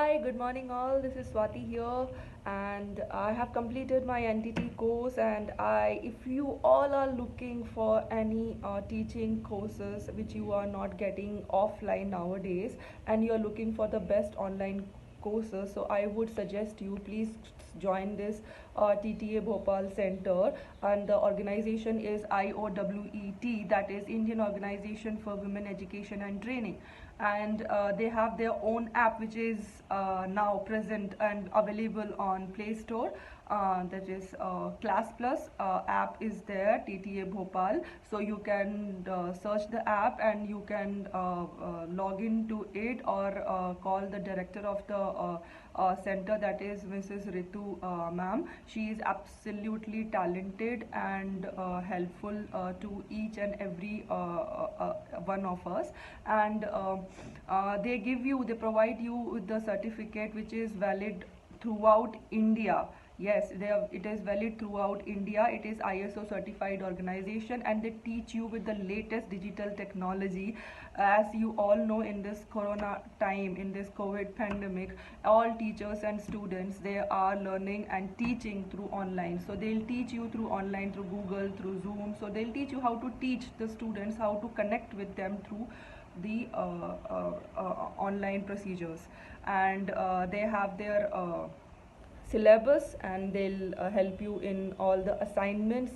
Hi, good morning all. This is Swati here, and I have completed my NTT course. And if you all are looking for any teaching courses which you are not getting offline nowadays, and you are looking for the best online courses, so I would suggest you please join this TTA Bhopal Center, and the organization is IOWET, that is Indian Organization for Women Education and Training. And they have their own app which is now present and available on Play Store. That is Class Plus app is there, TTA Bhopal. So you can search the app and you can log into it, or call the director of the center, that is Mrs. Ritu ma'am. She is absolutely talented and helpful to each and every one of us. And they provide you with the certificate which is valid throughout India. Yes, it is valid throughout India. It is ISO certified organization, and they teach you with the latest digital technology. As you all know, in this corona time, in this COVID pandemic, all teachers and students, they are learning and teaching through online. So they'll teach you through online, through Google, through Zoom. So they'll teach you how to teach the students, how to connect with them through the online procedures. And they have their syllabus, and they'll help you in all the assignments,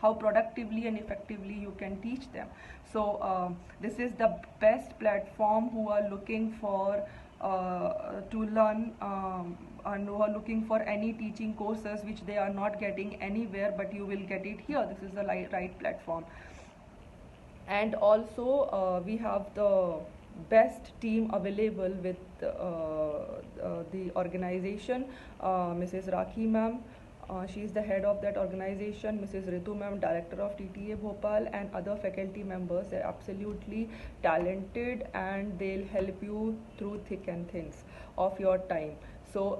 how productively and effectively you can teach them. So this is the best platform who are looking for to learn, and who are looking for any teaching courses which they are not getting anywhere, but you will get it here. This is the right platform. And also we have the best team available with the organization, Mrs. Rakhi ma'am. She is the head of that organization. Mrs. Ritu ma'am, director of TTA Bhopal, and other faculty members. They're absolutely talented, and they'll help you through thick and thins of your time. So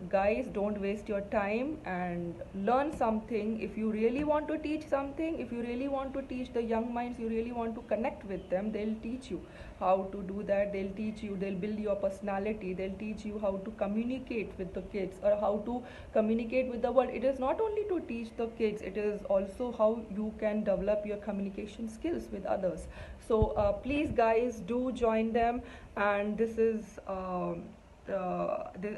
guys, don't waste your time and learn something. If you really want to teach something, if you really want to teach the young minds, you really want to connect with them, they'll teach you how to do that. They'll teach you, they'll build your personality, they'll teach you how to communicate with the kids, or how to communicate with the world. It is not only to teach the kids, it is also how you can develop your communication skills with others. So please guys, do join them. And this is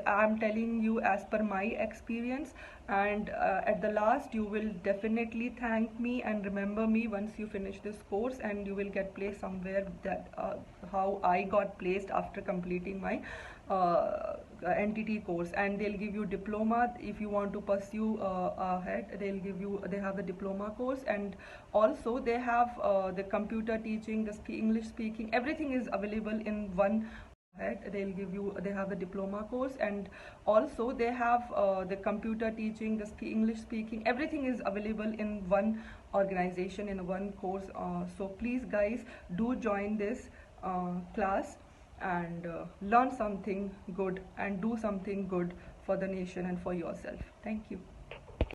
I'm telling you as per my experience. And at the last, you will definitely thank me and remember me once you finish this course, and you will get placed somewhere. That how I got placed after completing my NTT course. And they'll give you diploma if you want to pursue ahead. They have the diploma course, and also they have the computer teaching, the English speaking, everything is available in one. They have the diploma course, and also they have the computer teaching, the English speaking, everything is available in one organization, in one course. So please guys, do join this class, and learn something good, and do something good for the nation and for yourself. Thank you.